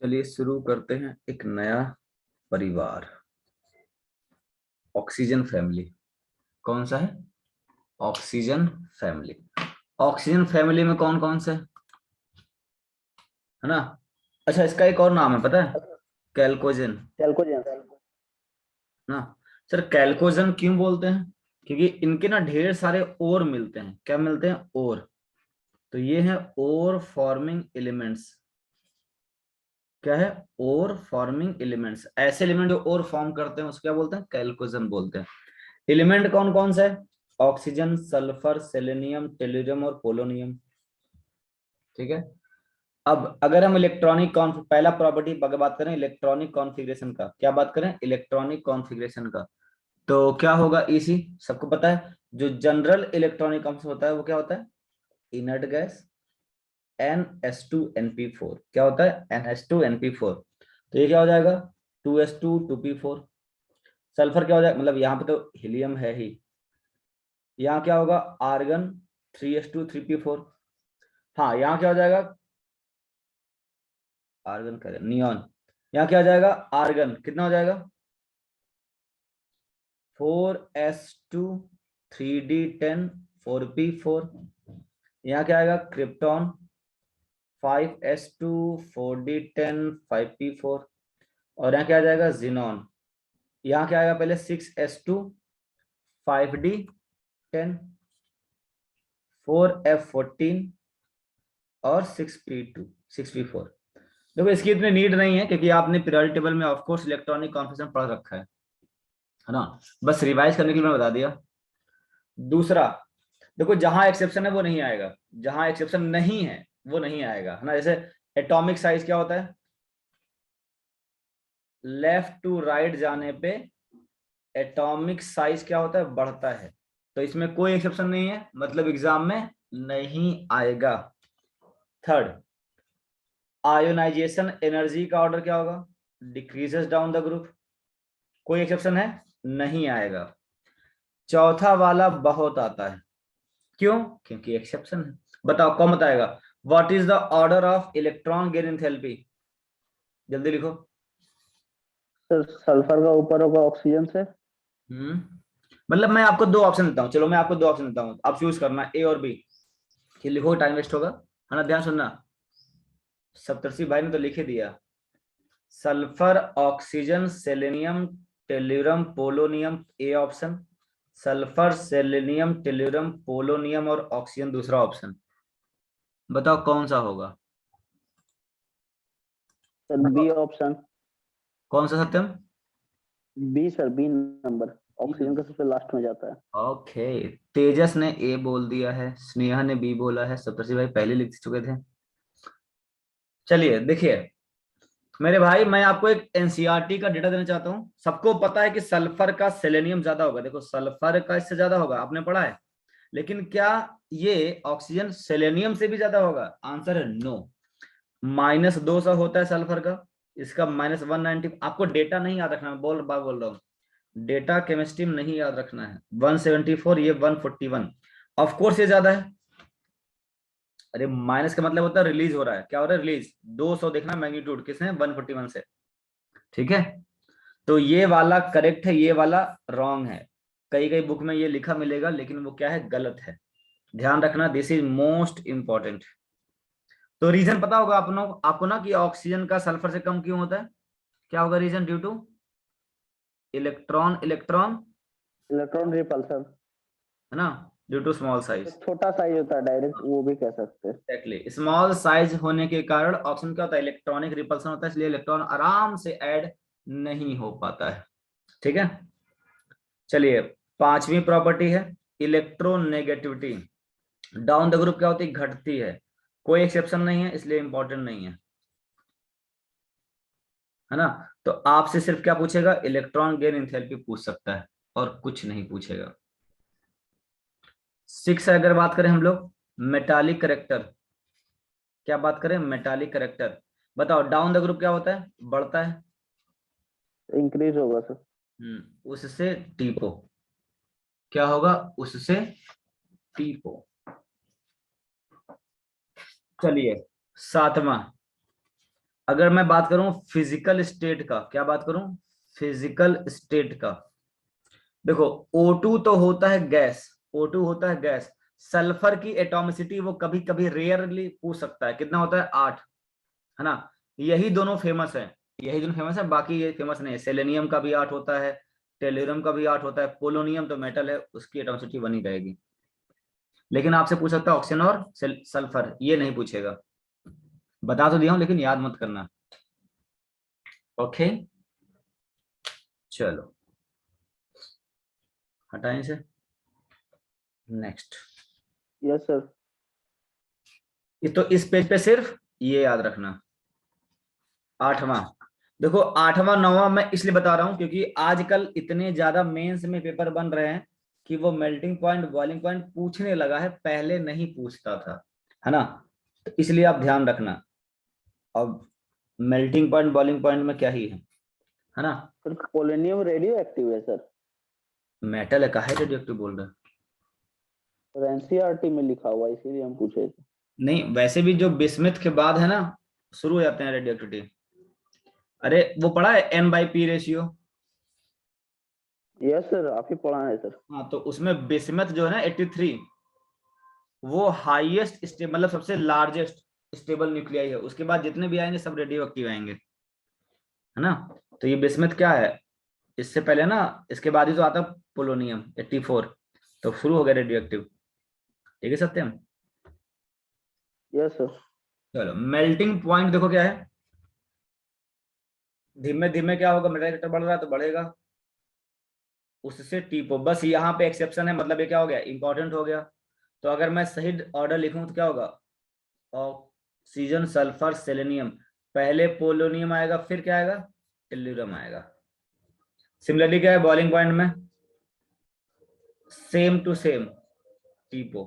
चलिए शुरू करते हैं एक नया परिवार, ऑक्सीजन फैमिली। कौन सा है? Oxygen family. ऑक्सीजन फैमिली में कौन कौन से है ना? अच्छा, इसका एक और नाम है पता है? कैल्कोजेन कैल्कोजेन। ना। सर कैल्कोजेन क्यों बोलते हैं? क्योंकि इनके ना ढेर सारे ओर मिलते हैं। क्या मिलते हैं? ओर। तो ये है ओर फॉर्मिंग एलिमेंट्स। क्या है? ओर फॉर्मिंग एलिमेंट्स। ऐसे एलिमेंट जो ओर फॉर्म करते हैं उसको क्या बोलते हैं? कैल्कोजेन बोलते हैं। एलिमेंट कौन कौन से है? ऑक्सीजन, सल्फर, सेलेनियम, टेल्यूरियम और पोलोनियम। ठीक है। अब अगर हम इलेक्ट्रॉनिक पहला प्रॉपर्टी बात करें इलेक्ट्रॉनिक कॉन्फ़िगरेशन का, क्या बात करें? इलेक्ट्रॉनिक कॉन्फ़िगरेशन का, तो क्या होगा? इसी सबको पता है। जो जनरल इलेक्ट्रॉनिक कॉन्फ़िगरेशन होता है वो क्या होता है? Inert gas NH2NP4। क्या होता है? NH2NP4। तो ये क्या हो जाएगा? 2s2 2p4। सल्फर क्या हो जाएगा? मतलब यहाँ पे तो हीलियम है ही। यहाँ क्या होगा? Argon 3s2 3p4। हाँ, यहाँ क्या हो जाएगा? आर्गन करें नियॉन। यहाँ क्या हो जाएगा? आर्गन कितना हो जाएगा? 4s2 3d10 4p4। यहाँ क्या आएगा? Krypton 5s2 4d10 5p4। और यहाँ क्या आ जाएगा? जिनॉन। यहाँ क्या आएगा? पहले 6s2 5d10 4f14 और 6p4। देखो इसकी इतनी नीड नहीं है क्योंकि आपने पीरियोडिक टेबल में ऑफ कोर्स इलेक्ट्रॉनिक कॉन्फ़िगरेशन पढ़ रखा है ना। बस रिवाइज करने के लिए मैं बता दिया। दूसरा, देखो जहां एक्सेप्शन है वो नहीं आएगा, जहां एक्सेप्शन नहीं है वो नहीं आएगा, है ना। जैसे एटॉमिक साइज क्या होता है? लेफ्ट टू राइट जाने पे एटॉमिक साइज क्या होता है? बढ़ता है। तो इसमें कोई एक्सेप्शन नहीं है, मतलब एग्जाम में नहीं आएगा। थर्ड, आयोनाइजेशन एनर्जी का ऑर्डर क्या होगा? Decreases down the group. कोई एक्सेप्शन है? नहीं आएगा। चौथा वाला बहुत आता है। क्यों? क्योंकि एक्सेप्शन है। बताओ कौन बताएगा? What is the order of electron gain enthalpy? जल्दी लिखो। सर सल्फर का ऊपर होगा ऑक्सीजन से। मतलब मैं आपको दो ऑप्शन देता हूँ, चलो मैं आपको दो ऑप्शन देता हूँ, आप चूज करना ए और बी। कि लिखो, टाइम वेस्ट होगा, है ना। ध्यान सुनना। सप्तर्षि भाई ने तो लिख ही दिया। Sulphur, oxygen, selenium, tellurium, polonium A option. Sulphur, selenium, tellurium, polonium और ऑक्सीजन दूसरा ऑप्शन। बताओ कौन सा होगा? Sir B option. कौन सा Satyam? B sir, B number. Oxygen का सबसे लास्ट में जाता है। ओके। तेजस ने ए बोल दिया है, स्नेहा ने बी बोला है, सप्तर्षि भाई पहले लिख चुके थे। चलिए देखिए मेरे भाई, मैं आपको एक एनसीईआरटी का डेटा देना चाहता हूं। सबको पता है कि सल्फर का सेलेनियम ज्यादा होगा। देखो सल्फर का इससे ज्यादा होगा, आपने पढ़ा है। लेकिन क्या ये ऑक्सीजन सेलेनियम से भी ज्यादा होगा? आंसर है नो। -200 होता है सल्फर का, इसका -190। आपको डेटा नहीं याद रखना, मैं बोल रहा हूँ। डेटा केमिस्ट्री में नहीं याद रखना है। 174, ये 141। ऑफ कोर्स ये ज्यादा है। अरे माइनस का मतलब होता है रिलीज हो रहा है। क्या हो रहा है? रिलीज। 200 देखना मैग्नीट्यूड किसने? 141 से। ठीक है। तो ये वाला करेक्ट है, ये वाला रॉन्ग है। कई कई बुक में ये लिखा मिलेगा लेकिन वो क्या है? गलत है। ध्यान रखना, दिस इज मोस्ट इंपॉर्टेंट। तो रीजन पता होगा आपको ना कि ऑक्सीजन का सल्फर से कम क्यों होता है? क्या होगा reason? Due to electron electron, electron repulsion. है ना। ड्यू टू स्मॉल तो साइज। छोटा साइज होता है, डायरेक्ट वो भी कह सकते हैं। एग्जैक्टली, स्मॉल साइज होने के कारण ऑक्सीजन क्या होता है? इलेक्ट्रॉनिक रिपल्सन होता है, इसलिए इलेक्ट्रॉन आराम से ऐड नहीं हो पाता है। ठीक है। चलिए, पांचवी प्रॉपर्टी है इलेक्ट्रोनेगेटिविटी। डाउन द ग्रुप क्या होती है? घटती है। कोई एक्सेप्शन नहीं है, इसलिए इंपॉर्टेंट नहीं है ना। तो आपसे सिर्फ क्या पूछेगा? इलेक्ट्रॉन गेन एंथैल्पी पूछ सकता है और कुछ नहीं पूछेगा। 6 अगर बात करें हम लोग, मेटालिक करेक्टर। क्या बात करें? Metallic character. बताओ डाउन द ग्रुप क्या होता है? बढ़ता है। इंक्रीज होगा सर। उससे टीपो। क्या होगा? उससे टीपो। चलिए, सातवां, अगर मैं बात करूं फिजिकल स्टेट का, क्या बात करूं, फिजिकल स्टेट का, देखो O2 तो होता है गैस, O2 होता है गैस। सल्फर की एटॉमिसिटी वो कभी कभी रेयरली पूछ सकता है, कितना होता है 8, है ना। यही दोनों फेमस है, यही दोनों फेमस है, बाकी ये फेमस नहीं है। सेलेनियम का भी 8 होता है, टेल्यूरियम का भी 8 होता है, पोलोनियम तो मेटल है, उसकी एटॉमिसिटी बनी रहेगी। लेकिन आपसे पूछ सकता है ऑक्सीजन और सल्फर, ये नहीं पूछेगा। बता तो दिया हूं लेकिन याद मत करना। ओके, चलो हटाएं इसे। Next, yes sir. ये तो इस पेज पे सिर्फ ये याद रखना। आठवां, देखो आठवां नौवां मैं इसलिए बता रहा हूं क्योंकि आजकल इतने ज्यादा मेंस में पेपर बन रहे हैं कि वो मेल्टिंग पॉइंट बॉइलिंग पॉइंट पूछने लगा है, पहले नहीं पूछता था, है ना। तो इसलिए आप ध्यान रखना। अब मेल्टिंग पॉइंट बॉइलिंग पॉइंट में क्या ही है ना। सर पोलोनियम रेडियो एक्टिव है सर, मेटल है, काहे रेडियोएक्टिव बोल रहे हैं। और एनसीईआरटी में लिखा हुआ है, इसीलिए हम पूछे थे। नहीं, वैसे भी जो बिस्मिथ के बाद है ना शुरू हो जाते हैं रेडियोएक्टिविटी। अरे वो पढ़ा है N/P रेशियो। यस सर, आप ही पढ़ा है सर। हाँ, तो उसमें बिस्मथ जो है ना 83, वो हाईएस्ट मतलब सबसे लार्जेस्ट स्टेबल न्यूक्लियाई है। उसके बाद जितने भी आएंगे सब रेडियो एक्टिव आएंगे, है ना। तो ये बिस्मथ क्या है, इससे पहले ना, इसके बाद ही तो आता पोलोनियम 84, तो शुरू हो गया रेडियो एक्टिव। ठीक है सत्यम। Yes sir. चलो मेल्टिंग पॉइंट देखो क्या है, धीमे धीमे क्या होगा, मेटा बढ़ रहा है तो बढ़ेगा, उससे टीपो, बस यहाँ पे एक्सेप्शन है, मतलब ये क्या हो गया, इंपॉर्टेंट हो गया। तो अगर मैं सही ऑर्डर लिखूं तो क्या होगा, ऑक्सीजन सल्फर सेलेनियम, पहले पोलोनियम आएगा, फिर क्या आएगा, टेल्यूरियम आएगा। सिमिलरली क्या है बॉइलिंग पॉइंट में, सेम टू सेम टीपो,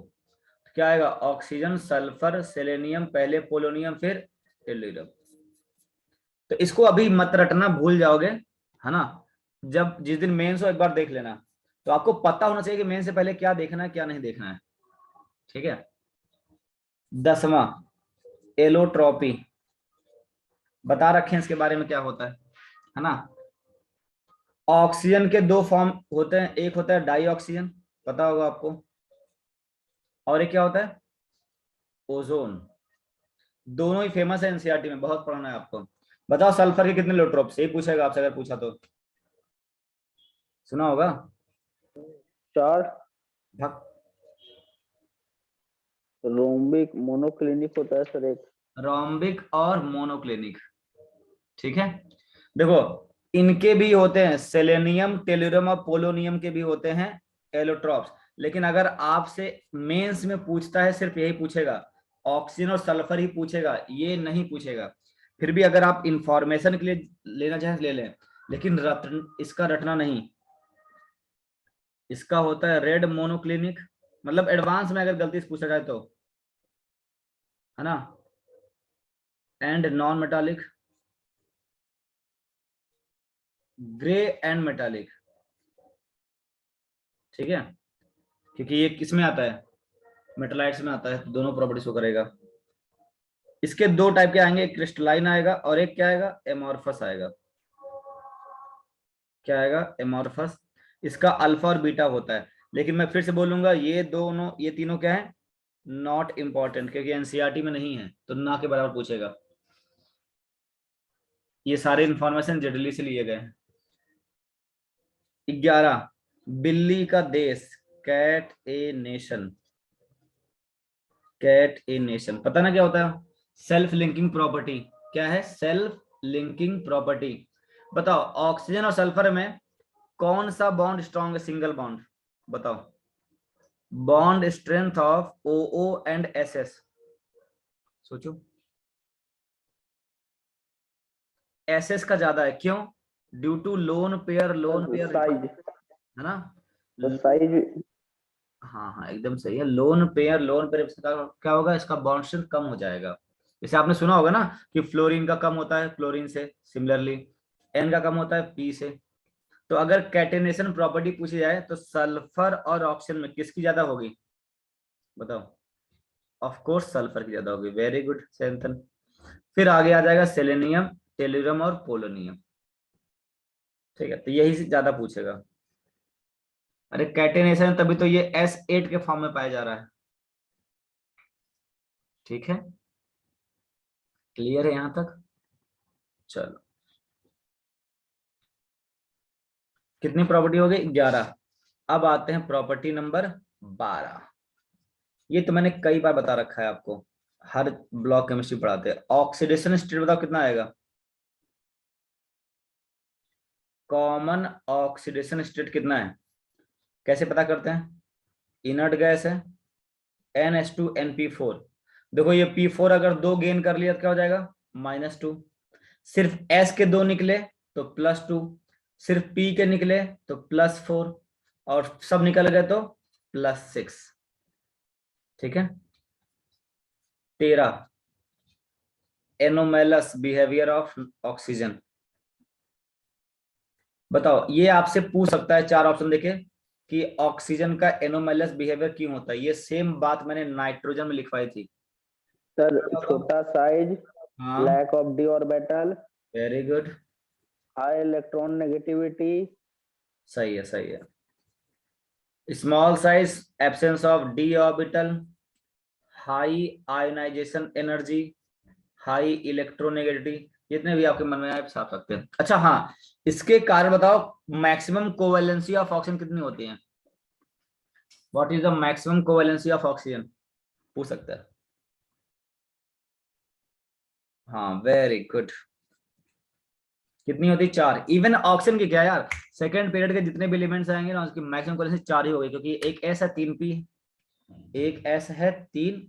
क्या आएगा, ऑक्सीजन सल्फर सेलेनियम, पहले पोलोनियम फिर टेल्यूरियम। तो इसको अभी मत रटना, भूल जाओगे, है ना। जब जिस दिन मेंस हो एक बार देख लेना, तो आपको पता होना चाहिए कि मेंस से पहले क्या देखना है क्या नहीं देखना है। ठीक है। 10वां, एलोट्रॉपी, बता रखे हैं इसके बारे में क्या होता है ना। ऑक्सीजन के दो फॉर्म होते हैं, एक होता है डाई ऑक्सीजन, पता होगा आपको, और एक क्या होता है, ओजोन। दोनों ही फेमस है, एनसीईआरटी में बहुत पढ़ना है आपको। बताओ सल्फर के कितने इलेक्ट्रॉन्स, यही पूछेगा आपसे अगर पूछा तो, सुना होगा। 4। भक, रोम्बिक मोनोक्लिनिक होता है सर एक। रोम्बिक और मोनोक्लिनिक। ठीक है, देखो इनके भी होते हैं, सेलेनियम टेल्यूरियम और पोलोनियम के भी होते हैं एलोट्रॉप्स। लेकिन अगर आपसे मेंस में पूछता है सिर्फ यही पूछेगा, ऑक्सीजन और सल्फर ही पूछेगा, ये नहीं पूछेगा। फिर भी अगर आप इंफॉर्मेशन के लिए लेना चाहें ले लें, लेकिन इसका रटना नहीं। इसका होता है रेड मोनोक्लिनिक, मतलब एडवांस में अगर गलती से पूछा जाए तो, है ना, and non metallic, grey and metallic. ठीक है, क्योंकि ये किस में आता है, मेटालाइट्स में आता है, तो दोनों प्रॉपर्टीज को करेगा। इसके दो टाइप के आएंगे, एक क्रिस्टलाइन आएगा और एक क्या आएगा, एमॉर्फस आएगा। क्या आएगा, एमॉर्फस। इसका अल्फा और बीटा होता है, लेकिन मैं फिर से बोलूंगा ये दोनों, ये तीनों क्या है, नॉट इंपॉर्टेंट, क्योंकि एनसीईआरटी में नहीं है, तो ना के बराबर पूछेगा। ये सारे इंफॉर्मेशन जनरली से लिए गए हैं। 11, बिल्ली का देश, cat a nation. Cat a nation, पता ना क्या होता है, सेल्फ लिंकिंग प्रॉपर्टी। क्या है, सेल्फ लिंकिंग प्रॉपर्टी। बताओ ऑक्सीजन और सल्फर में कौन सा बॉन्ड स्ट्रॉन्ग है, सिंगल बॉन्ड, बताओ। Bond strength of OO and SS, सोचो। SS का ज्यादा है, क्यों, due to lone pair, size. है ना। तो साइज। हाँ हाँ एकदम सही है, लोन पेयर क्या होगा, इसका बॉन्ड स्ट्रेंथ कम हो जाएगा। जैसे आपने सुना होगा ना कि फ्लोरीन का कम होता है क्लोरीन से, सिमिलरली N का कम होता है P से। तो अगर कैटेनेशन प्रॉपर्टी पूछी जाए तो सल्फर और ऑक्सीजन में किसकी ज्यादा होगी, बताओ। ऑफ कोर्स सल्फर की ज्यादा होगी, वेरी गुड सैंथन। फिर आगे आ जाएगा सेलेनियम, टेल्यूरम और पोलोनियम। ठीक है, तो यही से ज्यादा पूछेगा। अरे कैटेनेशन तभी तो ये S8 के फॉर्म में पाया जा रहा है। ठीक है, क्लियर है यहां तक? चलो, कितनी प्रॉपर्टी हो गई? 11। अब आते हैं प्रॉपर्टी नंबर 12। ये तो मैंने कई बार बता रखा है आपको, हर ब्लॉक केमिस्ट्री पढ़ाते हैं। ऑक्सीडेशन स्टेट बताओ कितना आएगा? कॉमन ऑक्सीडेशन स्टेट कितना है? कैसे पता करते हैं? इनर्ट गैस है, NH2NP4। देखो ये P4 अगर 2 गेन कर लिया तो क्या हो जाएगा? -2। सिर्फ S के 2 निकले तो +2, सिर्फ P के निकले तो +4, और सब निकल गए तो +6। ठीक है। 13, एनोमेलस बिहेवियर ऑफ ऑक्सीजन। बताओ, ये आपसे पूछ सकता है, 4 ऑप्शन देखे कि ऑक्सीजन का एनोमेलस बिहेवियर क्यों होता है। ये सेम बात मैंने नाइट्रोजन में लिखवाई थी। सर बताओ। छोटा साइज, हाँ, lack of d orbital, very good, high electron negativity. सही है सही है। Small size, absence of d orbital, high ionisation energy, high electronegativity, जितने भी आपके मन में आए आप साथ सकते हैं। अच्छा हाँ, इसके कारण बताओ, मैक्सिमम कोवेलेंसी ऑफ ऑक्सीजन कितनी होती है? What is the maximum covalency of oxygen? पूछ सकता है। हाँ, वेरी गुड। कितनी होती? 4। इवन ऑक्सीजन की क्या यार, सेकंड पीरियड के जितने भी एलिमेंट्स आएंगे ना, उसकी मैक्सिमम कोवेलेंसी 4 ही होगी, क्योंकि एक एस है 3 पी, एक एस है 3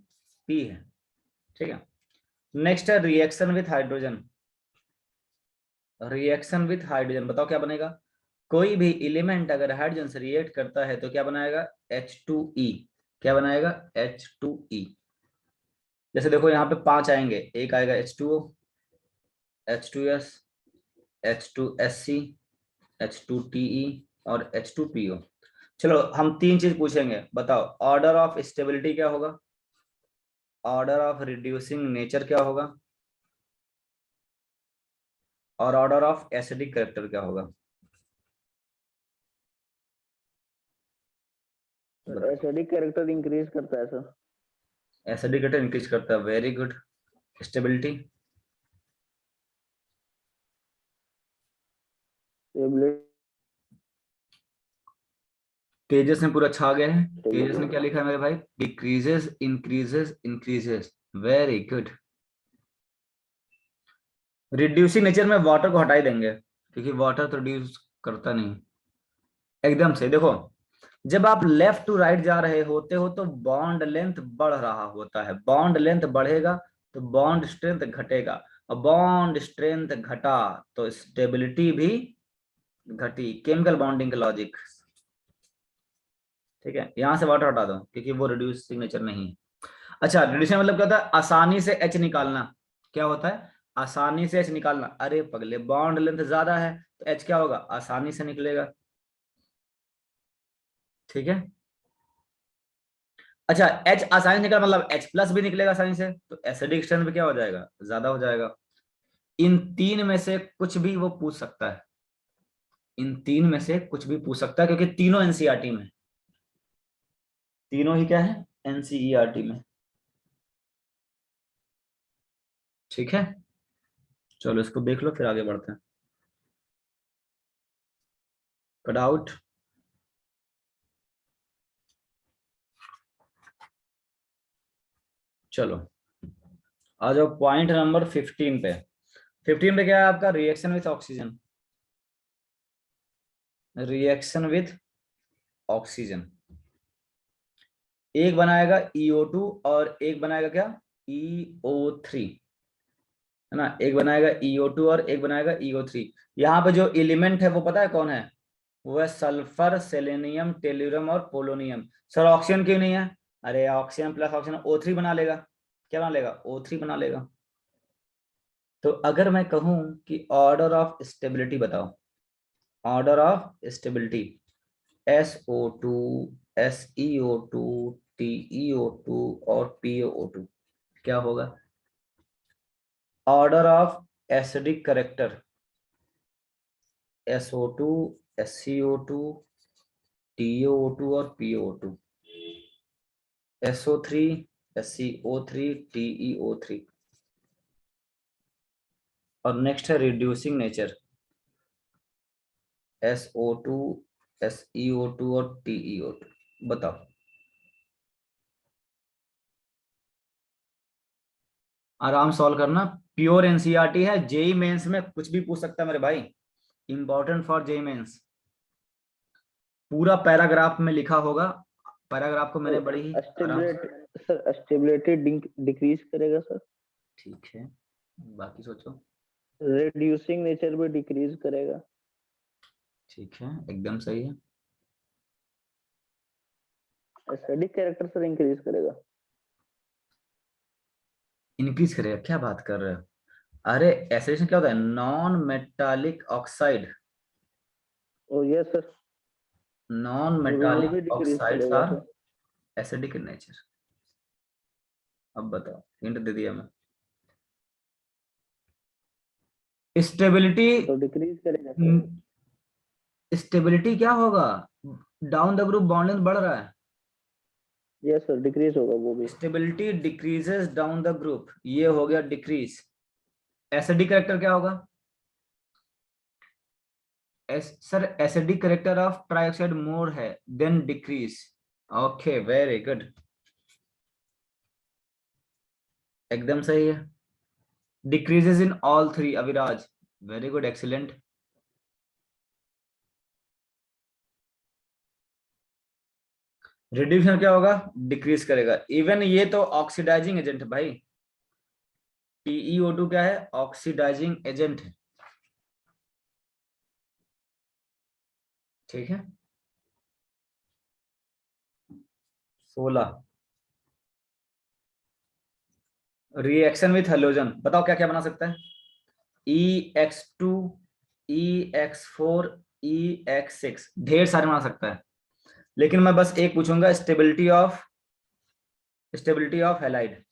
पी है। ठीक है। नेक्स्ट है reaction with hydrogen. Reaction with hydrogen बताओ क्या बनेगा? कोई भी एलिमेंट अगर हाइड्रोजन से रिएक्ट करता है तो क्या बनाएगा? H2E। क्या बनाएगा? H2E। जैसे देखो यहाँ पे 5 आएंगे, एक आएगा H2O, H2S, H2SC, H2TE और H2PO। चलो हम 3 चीज पूछेंगे, बताओ ऑर्डर ऑफ स्टेबिलिटी क्या होगा, ऑर्डर ऑफ रिड्यूसिंग नेचर क्या होगा, और ऑर्डर ऑफ एसिडिक कैरेक्टर क्या होगा? सर एसिडिक कैरेक्टर इंक्रीज करता है सर। एसिडिक कैरेक्टर इंक्रीज करता है, वेरी गुड। स्टेबिलिटी? स्टेबिलिटी। तेजस ने पूरा छा गया है। तेजस ने क्या लिखा है मेरे भाई? Decreases increases increases, very good. Reducing nature में वाटर को हटा ही देंगे, क्योंकि वाटर तो रिड्यूस करता नहीं एकदम से। देखो, जब आप लेफ्ट टू राइट जा रहे होते हो तो बॉन्ड लेंथ बढ़ रहा होता है, बॉन्ड लेंथ बढ़ेगा तो बॉन्ड स्ट्रेंथ घटेगा, और बॉन्ड स्ट्रेंथ घटा तो स्टेबिलिटी भी घटी। केमिकल बॉन्डिंग का लॉजिक। ठीक है, यहां से वाटर हटा दो क्योंकि वो रिड्यूसिंग नेचर नहीं है। अच्छा, रिड्यूसिंग मतलब क्या होता है? आसानी से एच निकालना। क्या होता है? आसानी से एच निकालना। अरे पगले, बॉन्ड लेंथ ज्यादा है तो एच क्या होगा? आसानी से निकलेगा। ठीक है। अच्छा, एच आसानी से निकला मतलब एच प्लस भी निकलेगा आसानी से, तो एसिडिक स्ट्रेंथ भी क्या हो जाएगा? ज्यादा हो जाएगा। इन 3 में से कुछ भी वो पूछ सकता है, इन 3 में से कुछ भी पूछ सकता है, क्योंकि तीनों एनसीईआरटी में, तीनों ही क्या है? एनसीईआरटी में। ठीक है, चलो इसको देख लो फिर आगे बढ़ते हैं। डाउट? चलो आ जाओ पॉइंट नंबर 15 पे। 15 पे क्या है आपका? Reaction with oxygen. Reaction with oxygen, एक बनाएगा EO2 और एक बनाएगा क्या? EO3, है ना? एक बनाएगा EO2 और एक बनाएगा EO3। यहाँ पे जो एलिमेंट है वो पता है कौन है? वो है सल्फर, सेलेनियम, टेल्यूरम और पोलोनियम। सर ऑक्सीजन क्यों नहीं है? अरे ऑक्सीजन प्लस ऑक्सीजन O3 बना लेगा। क्या बना लेगा? O3 बना लेगा। तो अगर मैं कहूं कि ऑर्डर ऑफ स्टेबिलिटी बताओ, order of stability, SO2, SeO2, TeO2 और PeO2, क्या होगा? Order of acidic character SO2, SCO2, TiO2 और PO2, SO3, SCO3, TeO3। और नेक्स्ट है रिड्यूसिंग नेचर SO2, SeO2 और TeO2। बताओ, आराम सॉल्व करना। प्योर एनसीईआरटी है, जेई मेंस में कुछ भी पूछ सकता है मेरे भाई, इंपॉर्टेंट फॉर जेई मेंस। पूरा पैराग्राफ में लिखा होगा, पैराग्राफ को मैंने बड़ी ही आराम से। सर स्टेबिलिटी डिक्रीज करेगा सर। ठीक है, बाकी सोचो। रिड्यूसिंग नेचर भी डिक्रीज करेगा। ठीक है, एकदम सही है। एसिडिक कैरेक्टर सर इंक्रीज करेगा। इंक्रीज करेगा? क्या बात कर रहे हो? अरे एसिडेशन क्या होता है? Non metallic oxide, oh yes sir. Non वो भी मेटालिक डिक्रीज ऑक्साइड्स करेगा are sir. Acidic in nature. अब बताओ, हिंट दे दिया मैं। स्टेबिलिटी, तो डिक्रीज करेगा सर। स्टेबिलिटी क्या होगा? Down the group bond length बढ़ रहा है, यस सर डिक्रीज होगा वो भी। Stability decreases down the group, ये हो गया डिक्रीज। एसिडिक करेक्टर क्या होगा? Sir acidic character of trioxide more है then decrease. Okay, very good, एकदम सही है। Decreases in all three, Aviraj, very good, excellent. Reduction क्या होगा? डिक्रीज करेगा। इवन ये तो ऑक्सीडाइजिंग एजेंट है भाई, TeO2 क्या है? ऑक्सीडाइजिंग एजेंट है। ठीक है, 16। रिएक्शन विथ हेलोजन, बताओ क्या क्या बना सकता है? EX2, EX4, EX6, ढेर सारे बना सकता है। लेकिन मैं बस एक पूछूंगा, स्टेबिलिटी ऑफ हैलाइड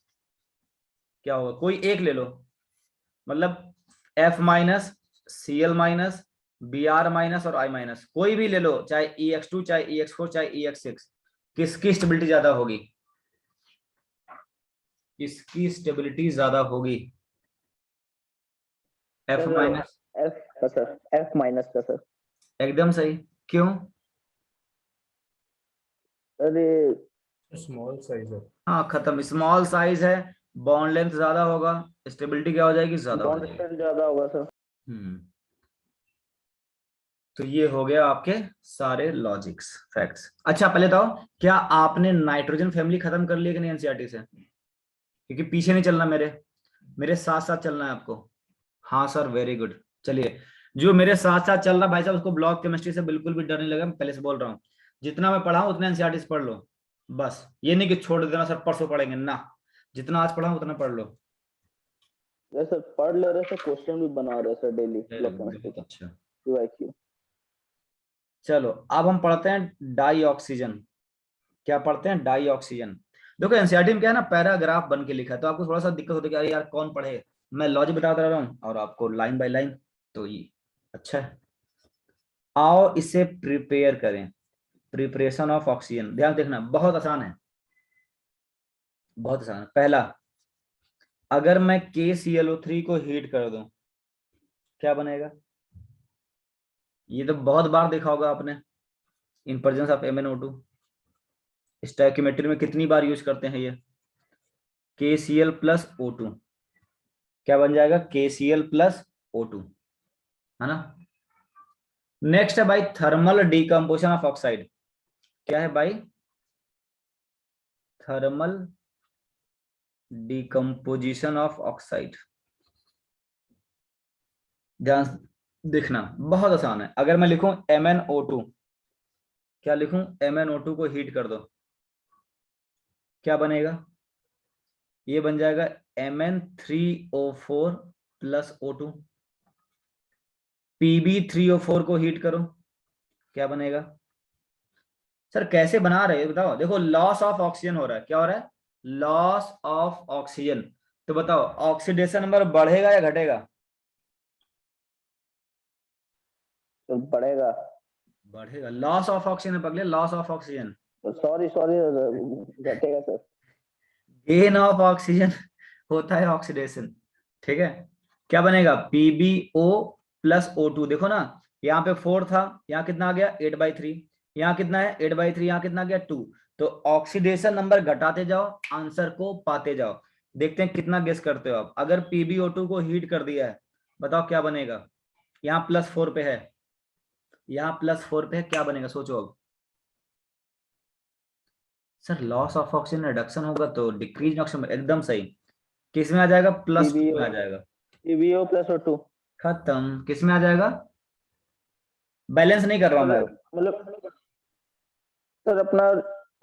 क्या होगा? कोई एक ले लो, मतलब F-, Cl-, Br- और I-, कोई भी ले लो, चाहे EX2, चाहे EX4, चाहे EX6। किसकी स्टेबिलिटी ज्यादा होगी? किसकी स्टेबिलिटी ज्यादा होगी? F-। सर एफ का सर, F- का सर। एकदम सही। क्यों? अरे स्मॉल साइज है। हाँ, खत्म, स्मॉल साइज है, बॉन्ड लेंथ ज्यादा होगा, स्टेबिलिटी क्या हो जाएगी? ज्यादा हो बॉन्ड जाएगी। स्ट्रेंथ ज्यादा होगा सर। हम्म। तो ये हो गया आपके सारे लॉजिक्स, फैक्ट्स। अच्छा पहले बताओ, क्या आपने नाइट्रोजन फैमिली खत्म कर ली कि नहीं एनसीईआरटी से? क्योंकि पीछे नहीं चलना, मेरे साथ साथ चलना है आपको। हाँ सर, वेरी गुड। चलिए, जो मेरे साथ साथ चल रहा भाई साहब, उसको ब्लॉक केमिस्ट्री से बिल्कुल भी डर नहीं लगा, मैं पहले से बोल रहा हूँ। जितना मैं पढ़ा उतना एनसीईआरटी से पढ़ लो, बस ये नहीं कि छोड़ देना सर परसों पढ़ेंगे ना, जितना आज पढ़ा उतना पढ़ लो। सर पढ़ ले रहे सर, क्वेश्चन भी बना रहे सर डेली ब्लॉक केमिस्ट्री बहुत का अच्छा। QIQ। चलो अब हम पढ़ते हैं डाई ऑक्सीजन। क्या पढ़ते हैं? Die oxygen. देखो एनसीईआरटी में क्या है ना, पैराग्राफ बन के लिखा है, तो आपको थोड़ा सा दिक्कत होती है कि अरे यार कौन पढ़े। मैं लॉजिक बताता रहा हूँ और आपको लाइन बाय लाइन, तो ये अच्छा है। आओ इसे प्रिपेयर करें। प्रिपरेशन ऑफ ऑक्सीजन, ध्यान देखना, बहुत आसान है, बहुत आसान है। पहला, अगर मैं KClO3 को हीट कर दूं, क्या बनेगा? ये तो बहुत बार देखा होगा आपने, in presence of MnO2। Stoichiometry में कितनी बार यूज करते हैं ये? KCl+O2 क्या बन जाएगा? KCl+O2, है ना। नेक्स्ट है भाई थर्मल डिकम्पोजिशन ऑफ ऑक्साइड। क्या है भाई? Thermal decomposition of oxide. ध्यान देखना, बहुत आसान है। अगर मैं लिखूं MnO2, क्या लिखूं? MnO2 को हीट कर दो, क्या बनेगा? ये बन जाएगा Mn3O4+O2। Pb3O4 को हीट करो, क्या बनेगा? सर कैसे बना रहे हैं बताओ। देखो लॉस ऑफ ऑक्सीजन हो रहा है, क्या हो रहा है? Loss of oxygen. तो बताओ ऑक्सीडेशन नंबर बढ़ेगा या घटेगा? तो बढ़ेगा। बढ़ेगा। लॉस ऑफ ऑक्सीजन पगले, loss of oxygen. Sorry sorry, घटेगा सर। गेन ऑफ ऑक्सीजन होता है ऑक्सीडेशन। ठीक है, क्या बनेगा? PbO plus O2। देखो ना, यहाँ पे 4 था, यहाँ कितना आ गया 8/3, यहाँ कितना है 8/3, यहाँ कितना आ गया 2। तो ऑक्सीडेशन नंबर घटाते जाओ, आंसर को पाते जाओ। देखते हैं कितना गेस करते हो आप। अगर PbO2 को हीट कर दिया है, बताओ क्या बनेगा? यहाँ +4 पे है, यहाँ +4 पे है, क्या बनेगा सोचो अब। Sir loss of oxygen reduction होगा तो डिक्रीज ऑक्सीजन, एकदम सही। किस में आ जाएगा? +2 में आ जाएगा। पीबीओ प्लस O2। खत्म। किस में आ जाएगा? बैलेंस नहीं कर रहा हूं मैं। मतलब सर अपना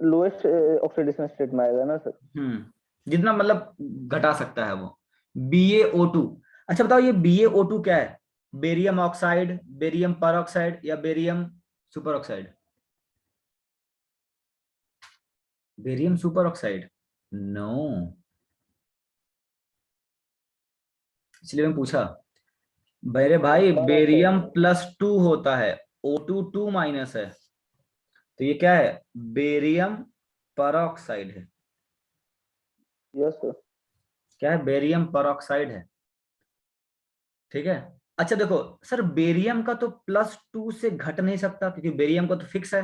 लोएस्ट ऑक्सीडेशन स्टेट में आएगा ना सर? जितना मतलब घटा सकता है वो। BaO2। अच्छा बताओ ये BaO2 क्या है? Barium oxide, barium peroxide या barium super oxide? Barium super oxide? No, इसलिए मैं पूछा। मेरे भाई बेरियम +2 होता है, O2 2- है, तो ये क्या है? बेरियम परऑक्साइड है। Yes sir. क्या है? बेरियम परऑक्साइड है। ठीक है। अच्छा देखो सर, बेरियम का तो +2 से घट नहीं सकता क्योंकि बेरियम का तो फिक्स है।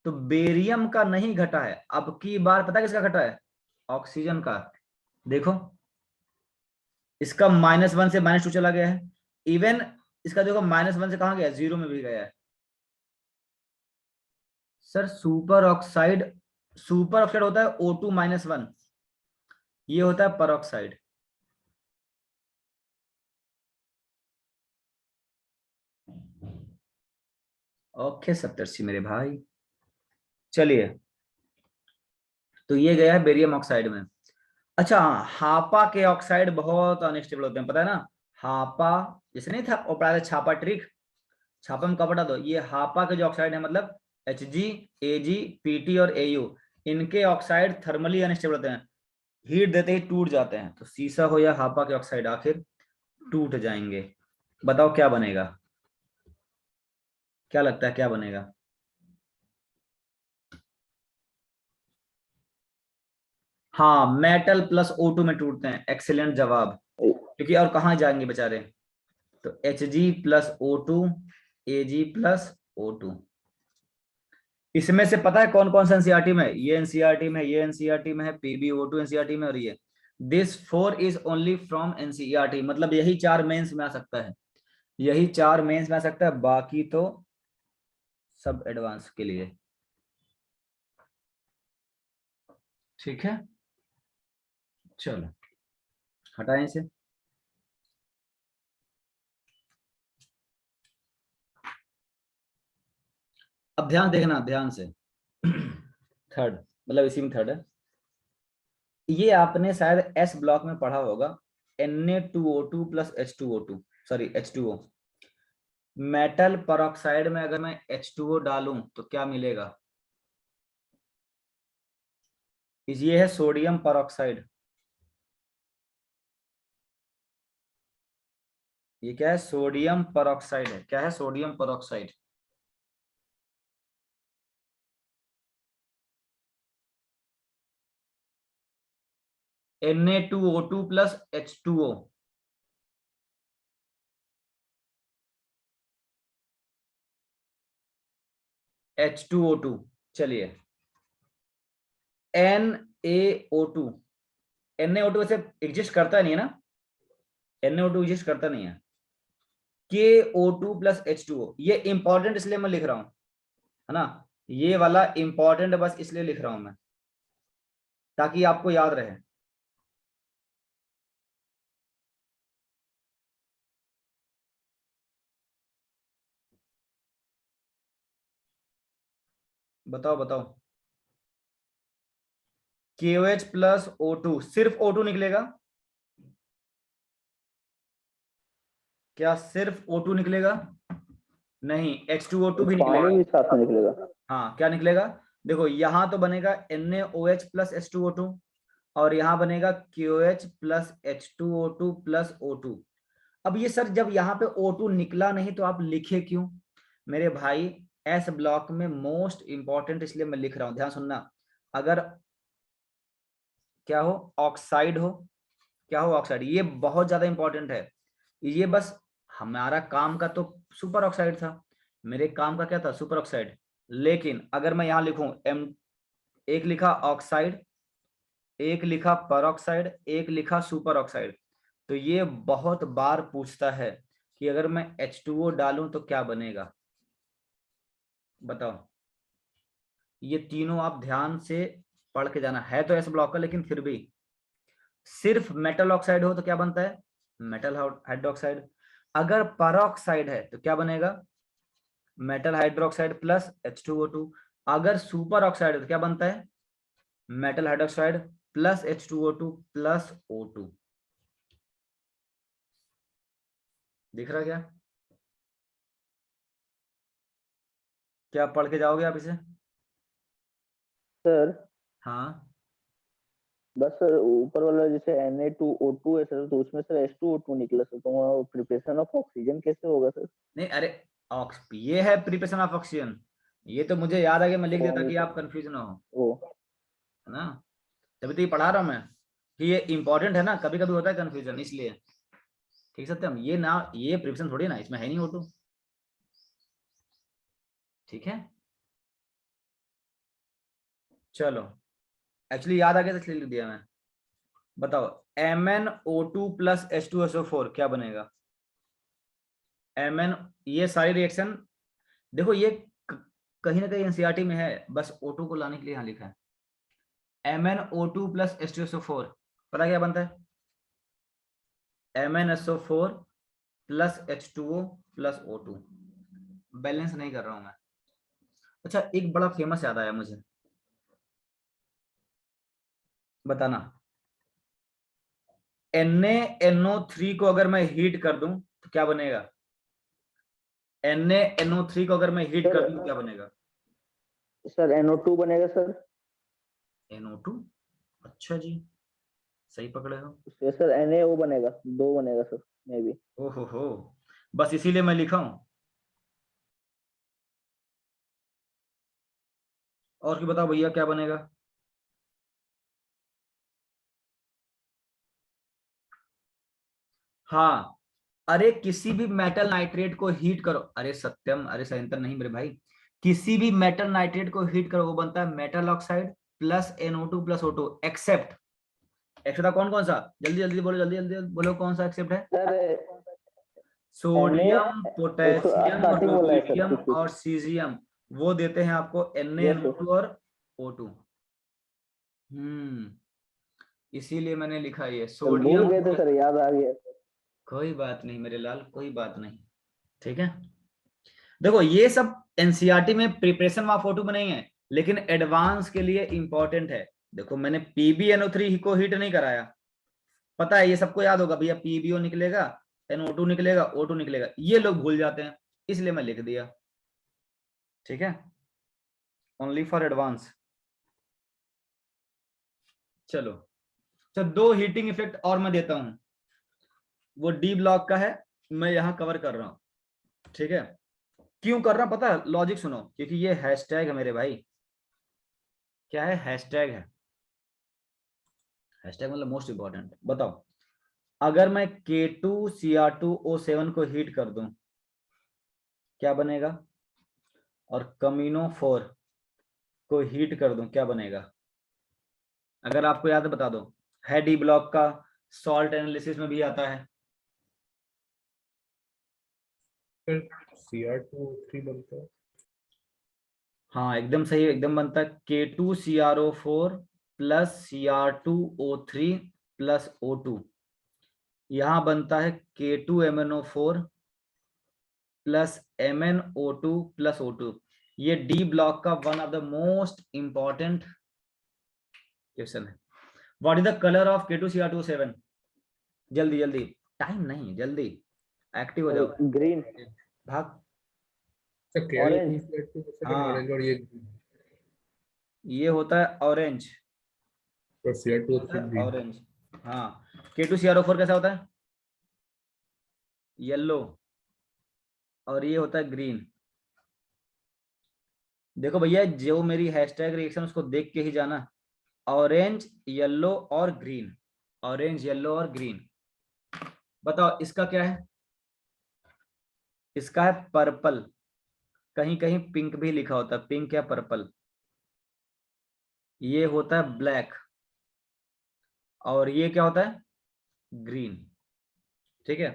तो बेरियम का नहीं घटा है। अब की बार पता है किसका घटा है? ऑक्सीजन का। देखो इसका -1 से -2 चला गया है। इवन इसका देखो -1 से कहां गया? 0 में भी गया है। Sir super oxide, super oxide होता है O2-1, ये होता है परऑक्साइड। ओके सप्तर्षि मेरे भाई, चलिए। तो ये गया है बेरियम ऑक्साइड में। अच्छा हाँ, हापा के ऑक्साइड बहुत अनस्टेबल होते हैं, पता है ना? हापा जैसे नहीं था वो पढ़ा था, छापा ट्रिक, छापा में कपड़ा दो। ये हापा के जो ऑक्साइड है, मतलब Hg, Ag, Pt और Au, इनके ऑक्साइड थर्मली अनस्टेबल होते हैं, हीट देते ही टूट जाते हैं। तो सीसा हो या हापा के ऑक्साइड आखिर टूट जाएंगे। बताओ क्या बनेगा? क्या लगता है क्या बनेगा? हाँ, मेटल +O2 में टूटते हैं। एक्सीलेंट जवाब। क्योंकि और कहाँ जाएंगे बेचारे? तो Hg+O2, Ag+O2। इसमें से पता है कौन कौन सा एनसीईआरटी में है? ये एनसीईआरटी में है, ये एनसीईआरटी में है, PbO2 एनसीईआरटी में, और ये this 4 is only from NCERT. मतलब यही 4 मेंस में आ सकता है, यही 4 मेंस में आ सकता है, बाकी तो सब एडवांस के लिए। ठीक है, चलो हटाएं इसे। अब ध्यान देखना ध्यान से। थर्ड, मतलब इसी में थर्ड है। ये आपने शायद एस ब्लॉक में पढ़ा होगा, Na2O2 + H2O2, sorry H2O। Metal peroxide में अगर मैं H2O डालूं तो क्या मिलेगा? ये है सोडियम परऑक्साइड। ये क्या है? सोडियम परऑक्साइड है। क्या है? Sodium peroxide. Na2O2 + H2O। H2O2। चलिए, NaO2। NaO2 वैसे एग्जिस्ट करता नहीं है ना, NaO2 एग्जिस्ट करता नहीं है। KO2 + H2O, ये इंपॉर्टेंट इसलिए मैं लिख रहा हूं, है ना? ये वाला इंपॉर्टेंट बस इसलिए लिख रहा हूं मैं, ताकि आपको याद रहे। बताओ बताओ। KOH + O2, सिर्फ O2 निकलेगा? क्या सिर्फ O2 निकलेगा? नहीं, H2O2 भी पानी निकलेगा। भी साथ में निकलेगा। हाँ क्या निकलेगा? देखो यहां तो बनेगा NaOH + H2O2, और यहाँ बनेगा QH plus H2O2 plus O2। अब ये सर जब यहाँ पे O2 निकला नहीं तो आप लिखे क्यों? मेरे भाई एस ब्लॉक में मोस्ट इंपॉर्टेंट इसलिए मैं लिख रहा हूं, ध्यान सुनना। अगर क्या हो, ऑक्साइड हो, क्या हो ऑक्साइड, ये बहुत ज्यादा इंपॉर्टेंट है। ये बस हमारा काम का तो सुपर ऑक्साइड था, मेरे काम का क्या था, सुपर ऑक्साइड। लेकिन अगर मैं यहां लिखूं एम, एक लिखा ऑक्साइड, एक लिखा परऑक्साइड, एक लिखा सुपर ऑक्साइड, तो ये बहुत बार पूछता है कि अगर मैं H2O डालूं तो क्या बनेगा, बताओ। ये तीनों आप ध्यान से पढ़ के जाना है, तो एस ब्लॉक का, लेकिन फिर भी सिर्फ मेटल ऑक्साइड हो तो क्या बनता है, मेटल हाइड्रोक्साइड। अगर परऑक्साइड है तो क्या बनेगा, मेटल हाइड्रोक्साइड प्लस H2O2। अगर सुपर ऑक्साइड है तो क्या बनता है, metal hydroxide plus H2O2 plus O2। दिख रहा क्या, क्या पढ़ के जाओगे आप इसे? सर हाँ बस सर ऊपर वाला जैसे Na2O2 है सर, तो उसमें सर H2O2 निकला सर, तो वहाँ प्रिपरेशन ऑफ ऑक्सीजन कैसे होगा सर? नहीं, अरे ऑक्स ये है प्रिपरेशन ऑफ ऑक्सीजन, ये तो मुझे याद आ गया, मैं लिख देता ओनली कि सर आप कंफ्यूज ना हो, वो। है ना। तभी तो ये पढ़ा रहा हूं मैं कि ये इंपॉर्टेंट है ना, कभी कभी होता है कंफ्यूजन, इसलिए। ठीक सत्यम, ये ना ये प्रिपरेशन थोड़ी ना, इसमें है नहीं O2। ठीक है, चलो, एक्चुअली याद आ गया तो इसलिए लिख दिया मैं। बताओ MnO2 प्लस H2SO4 क्या बनेगा, Mn, ये सारी रिएक्शन देखो, ये कहीं ना कहीं एनसीईआरटी में है, बस O2 को लाने के लिए यहाँ लिखा है। MnO2 प्लस H2SO4 पता क्या बनता है, MnSO4 plus H2O plus O2। Balance नहीं कर रहा हूं मैं। अच्छा, एक बड़ा फेमस याद आया मुझे, बताना। NaNO3 को अगर मैं हीट कर दूं तो क्या बनेगा, NaNO3 को अगर मैं हीट कर दूं तो क्या बनेगा, सर NO2 बनेगा सर। NO2। अच्छा जी, सही पकड़े हो। उसके सर NaO बनेगा, दो बनेगा सर मे बी। हो, बस इसीलिए मैं लिखा हूं। और क्यों, बताओ भैया क्या बनेगा। हाँ, अरे किसी भी मेटल नाइट्रेट को हीट करो, अरे सत्यम, अरे सयंतर नहीं मेरे भाई, किसी भी मेटल नाइट्रेट को हीट करो वो बनता है metal oxide plus NO2 plus O2, except, except कौन कौन सा, जल्दी जल्दी बोलो, जल्दी जल्दी बोलो, कौन सा एक्सेप्ट है, sir Na sodium, potassium, starting बोला है सर रुबिडियम कुछ कुछ। और सीजियम, वो देते हैं आपको यस सर। NaNO2 और O2। इसीलिए मैंने लिखा ये सर भूल सोडियम। गए थे सर, याद आ गया। कोई बात नहीं मेरे लाल, कोई बात नहीं। ठीक है, देखो ये सब एनसीईआरटी में प्रिपरेशन ऑफ O2 में नहीं है, लेकिन एडवांस के लिए इंपॉर्टेंट है। देखो मैंने PbNO3 को हीट नहीं कराया, पता है ये सबको याद होगा भैया, PbO निकलेगा, NO2 निकलेगा, O2 निकलेगा, ये लोग भूल जाते हैं, इसलिए मैं लिख दिया। ठीक है, ओनली फॉर एडवांस। चलो, तो दो हीटिंग इफेक्ट और मैं देता हूं, वो डी ब्लॉक का है, मैं यहां कवर कर रहा हूं। ठीक है, क्यों कर रहा हूं पता है, लॉजिक सुनो, क्योंकि ये हैशटैग है मेरे भाई। क्या है, हैशटैग है, हैशटैग मतलब मोस्ट इंपॉर्टेंट। बताओ, अगर मैं K2Cr2O7 को हीट कर दूं क्या बनेगा, और Camino4 को हीट कर दूं क्या बनेगा, अगर आपको याद है बता दो, है डी ब्लॉक का, सॉल्ट एनालिसिस में भी आता है। फिर Cr2O3 बनता है। हाँ एकदम सही, एकदम बनता है K2Cr4 plus Cr2O3 plus O2, यहां बनता है K2MnO4 plus MnO2 plus O2। ये डी ब्लॉक का one of the most important question है। What is the colour of K2Cr2O7, जल्दी जल्दी, टाइम नहीं, जल्दी एक्टिव हो जाओ, ग्रीन। भाग। अच्छा ऑरेंज। Cl2 हाँ, ऑरेंज और ये ये होता है ऑरेंज। तो Cr2O3 green. ऑरेंज। हाँ, K2CrO4 कैसा होता है? येलो। और ये होता है ग्रीन। देखो भैया, जो मेरी हैशटैग रिएक्शन उसको देख के ही जाना। ऑरेंज, येलो और ग्रीन। ऑरेंज, येलो और ग्रीन। बताओ इसका क्या है? इसका है पर्पल। कहीं कहीं पिंक भी लिखा होता है, पिंक या पर्पल। ये होता है ब्लैक। और ये क्या होता है? ग्रीन। ठीक है।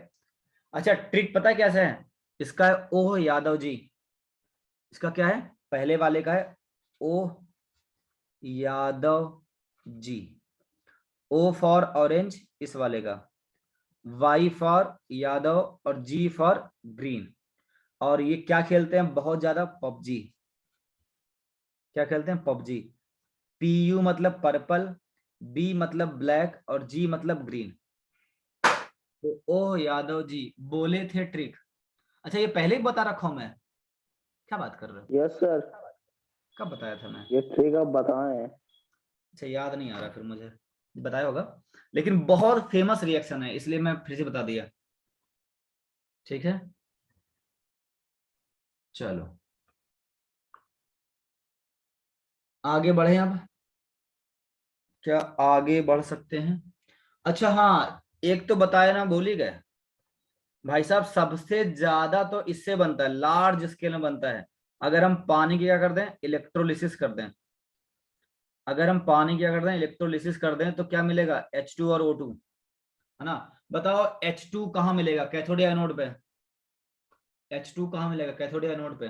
अच्छा, ट्रिक पता है कैसे है? इसका है ओह यादव जी। इसका क्या है? पहले वाले का है ओह Yadav ji. O for orange इस वाले का, वाई फॉर यादव और जी फॉर ग्रीन। और ये क्या खेलते हैं बहुत ज्यादा? पबजी। क्या खेलते हैं? पबजी। पीयू मतलब पर्पल, बी मतलब ब्लैक और जी मतलब ग्रीन। तो ओह यादव जी बोले थे ट्रिक। अच्छा, ये पहले ही बता रखा हूं मैं? क्या बात कर रहे हो? यस सर, कब बताया था मैं? ये ट्रिक आप बताएं। अच्छा, याद नहीं आ रहा फिर मुझे। बताया होगा, लेकिन बहुत फेमस रिएक्शन है इसलिए मैं फिर से बता दिया। ठीक है, चलो आगे बढ़े अब। क्या आगे बढ़ सकते हैं? अच्छा हाँ, एक तो बताया ना, भूल ही गए भाई साहब। सबसे ज्यादा तो इससे बनता है, लार्ज स्केल में बनता है। अगर हम पानी की क्या कर दें? इलेक्ट्रोलिसिस कर दें। अगर हम पानी की क्या कर दें? इलेक्ट्रोलिसिस कर दें तो क्या मिलेगा? H2 और O2, है ना? बताओ H2 कहाँ मिलेगा? कैथोड या एनोड पे? H2 कहाँ मिलेगा? कैथोड या एनोड पे?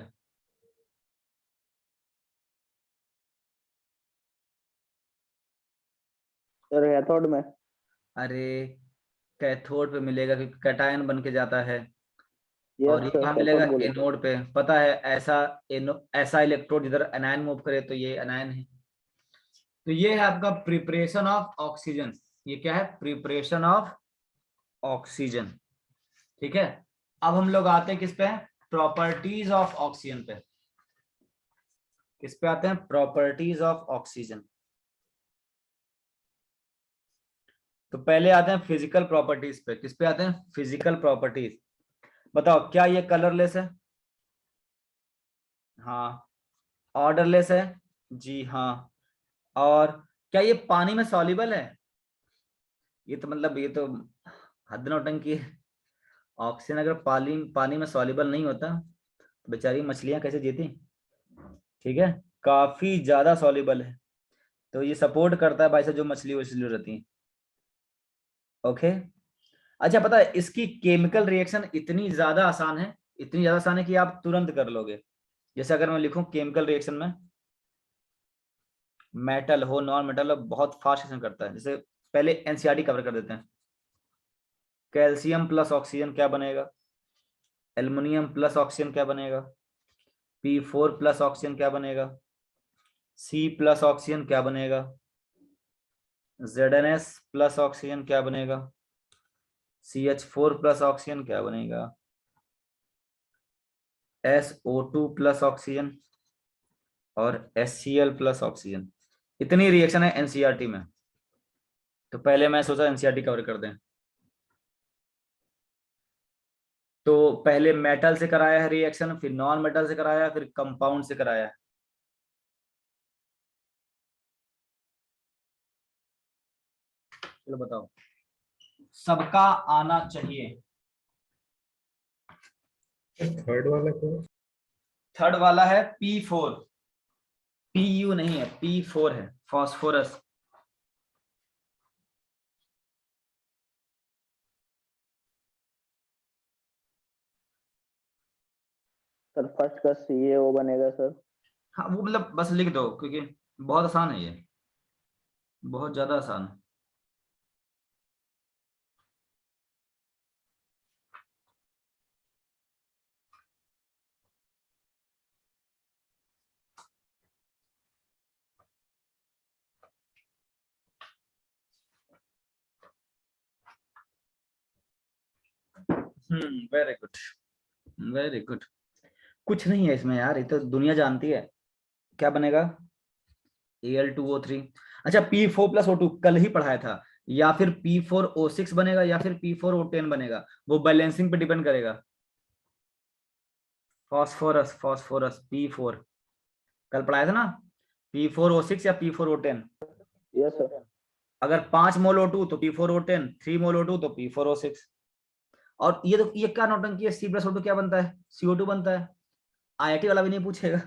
सर कैथोड में। अरे, कैथोड पे मिलेगा क्योंकि कैटायन बन के जाता है। और यस ये सर, कहाँ मिलेगा? कैथोड बोले। एनोड पे। पता है, ऐसा ऐसा इलेक्ट्रोड जिधर एनायन मूव करे तो ये एनायन है। तो ये है आपका प्रिपरेशन ऑफ ऑक्सीजन। ये क्या है? Preparation of oxygen. ठीक है। अब हम लोग आते हैं किस पे? प्रॉपर्टीज ऑफ ऑक्सीजन पे। किस पे आते हैं? Properties of oxygen. तो पहले आते हैं फिजिकल प्रॉपर्टीज पे। किस पे आते हैं? Physical properties. बताओ, क्या ये कलरलेस है? हाँ। ऑर्डरलेस है? जी हाँ। और क्या ये पानी में सॉल्युबल है? ये तो मतलब ये तो हद नौटंकी है। ऑक्सीजन अगर पानी पानी में सॉल्युबल नहीं होता तो बेचारी मछलियां कैसे जीती? ठीक है, काफी ज्यादा सॉल्युबल है। तो ये सपोर्ट करता है भाई साहब जो मछली वछली रहती है। ओके। अच्छा, पता है इसकी केमिकल रिएक्शन इतनी ज्यादा आसान है, इतनी ज्यादा आसान है कि आप तुरंत कर लोगे। जैसे अगर मैं लिखूं केमिकल रिएक्शन में, मेटल हो नॉन मेटल हो, बहुत फास्ट रिएक्शन करता है। जैसे पहले एनसीईआरटी कवर कर देते हैं। कैल्शियम प्लस ऑक्सीजन क्या बनेगा? एल्युमिनियम प्लस ऑक्सीजन क्या बनेगा? P4 प्लस ऑक्सीजन क्या बनेगा? C प्लस ऑक्सीजन क्या बनेगा? ZnS प्लस ऑक्सीजन क्या बनेगा? CH4 प्लस ऑक्सीजन क्या बनेगा? SO2 प्लस ऑक्सीजन और HCl प्लस ऑक्सीजन। इतनी रिएक्शन है एनसीईआरटी में। तो पहले मैं सोचा एनसीईआरटी कवर कर दें। तो पहले मेटल से कराया है रिएक्शन, फिर नॉन मेटल से कराया, फिर कंपाउंड से कराया है। चलो बताओ, सबका आना चाहिए। थर्ड वाला क्या है? थर्ड वाला है P4। PU नहीं है, P4 है, फास्फोरस। सर फर्स्ट का CaO बनेगा सर। हाँ, वो मतलब बस लिख दो क्योंकि बहुत आसान है ये, बहुत ज्यादा आसान है। Very good, very good. कुछ नहीं है इसमें यार, ये तो दुनिया जानती है। क्या बनेगा? Al2O3। अच्छा P4 प्लस O2 कल ही पढ़ाया था, या फिर P4O6 बनेगा या फिर P4O10 बनेगा, वो बैलेंसिंग पे डिपेंड करेगा। फॉस्फोरस फॉस्फोरस P4 कल पढ़ाया था ना, P4O6 या P4O10। Yes sir. अगर 5 मोल O2 तो P4O10, 3 मोल O2 तो P4O6। और ये तो ये क्या नौटंकी है, C प्लस O2 क्या बनता है, CO2 बनता है। IIT वाला भी नहीं पूछेगा।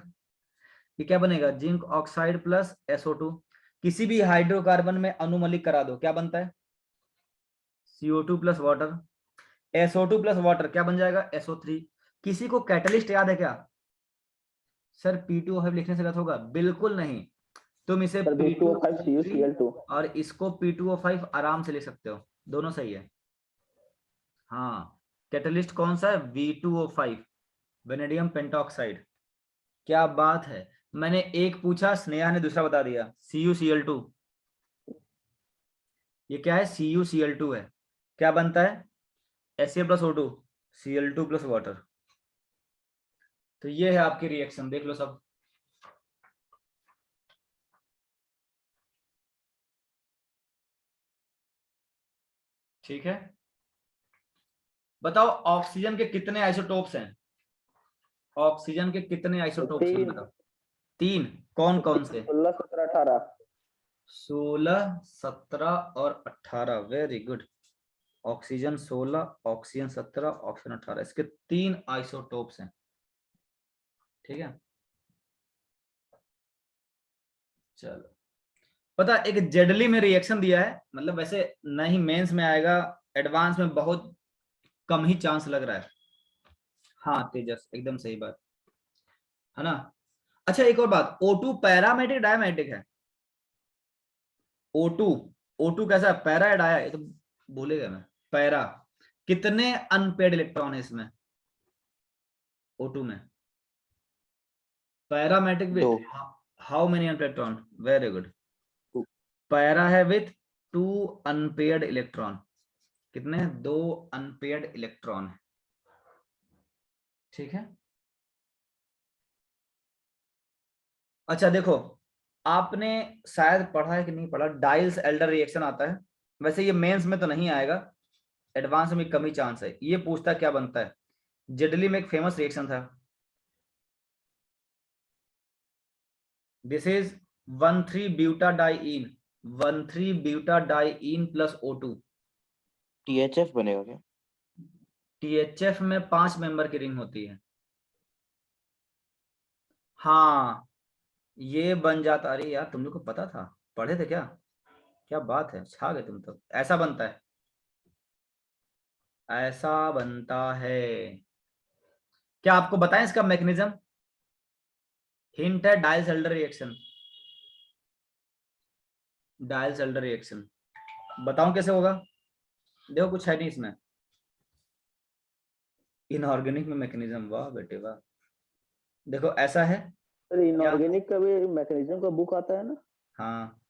ये क्या बनेगा, जिंक ऑक्साइड प्लस SO2। किसी भी हाइड्रोकार्बन में अनुमलिक करा दो, क्या बनता है, CO2 plus water. SO2 plus water क्या बन जाएगा, SO3। किसी को कैटलिस्ट याद है क्या, सर P2O5 लिखने से गलत होगा, बिल्कुल नहीं। तुम इसे सर V2O5 P2O3 CuCl2। और इसको P2O5 आराम से लिख सकते हो, दोनों सही है। हाँ, कैटलिस्ट कौन सा है, V2O5, वेनेडियम पेंटॉक्साइड। क्या बात है, मैंने एक पूछा, स्नेहा ने दूसरा बता दिया, CuCl2। ये क्या है, CuCl2 है। क्या बनता है, HCl plus O2, Cl2 plus water. तो ये है आपकी रिएक्शन, देख लो सब। ठीक है, बताओ ऑक्सीजन के कितने आइसोटोप्स हैं, ऑक्सीजन के कितने आइसोटोप्स हैं 3, बताओ। 3, कौन कौन से, 16, 17, 18। 16, 17 और 18, very good. Oxygen 16, oxygen 17, oxygen 18, इसके 3 आइसोटोप्स हैं। ठीक है, चलो। पता एक जेडली में रिएक्शन दिया है, मतलब वैसे नहीं मेंस में आएगा, एडवांस में बहुत कम ही चांस लग रहा है। हाँ तेजस, एकदम सही बात है ना। अच्छा एक और बात, O2 पैरामेटिक डायमेटिक है, O2, O2 कैसा है, पैरा या डाया, ये तो भूलेगा मैं। पैरा, कितने अनपेड इलेक्ट्रॉन है इसमें, O2 में, paramagnetic with 2, how many unpaired electron, very good. 2। Para है विथ 2 अनपेड इलेक्ट्रॉन, कितने, 2 अनपेड इलेक्ट्रॉन है। ठीक है, अच्छा देखो, आपने शायद पढ़ा है कि नहीं पढ़ा, डाइल्स एल्डर रिएक्शन आता है, वैसे ये मेंस में तो नहीं आएगा, एडवांस में कम ही चांस है। ये पूछता क्या बनता है, जेडली में एक फेमस रिएक्शन था, दिस इज 1,3-ब्यूटाडाइईन, 1,3-ब्यूटाडाइईन प्लस O2। THF बनेगा क्या? THF में 5 मेंबर की रिंग होती है। हाँ, ये बन जाता, अरे यार तुम लोग को पता था, पढ़े थे क्या, क्या बात है, छा गए तुम तो। ऐसा बनता है, ऐसा बनता है। क्या आपको बताएं इसका मैकेनिज्म, हिंट है, डाइल्स एल्डर रिएक्शन, डाइल्स एल्डर रिएक्शन, बताऊं कैसे होगा, देखो कुछ है नहीं इसमें, इनऑर्गेनिक में मैकेनिज्म, वाह बेटे वाह। देखो ऐसा है, सर क्या, इनऑर्गेनिक का भी मैकेनिज्म का बुक आता है ना। हाँ,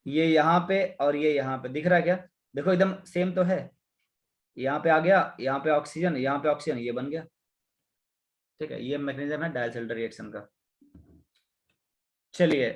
ये यहाँ पे और ये यहाँ पे दिख रहा है क्या, देखो एकदम सेम तो है, यहाँ पे आ गया, यहाँ पे ऑक्सीजन, यहाँ पे ऑक्सीजन, ये बन गया। ठीक है, ये मैकेनिज्म है डाइल्स एल्डर रिएक्शन का। चलिए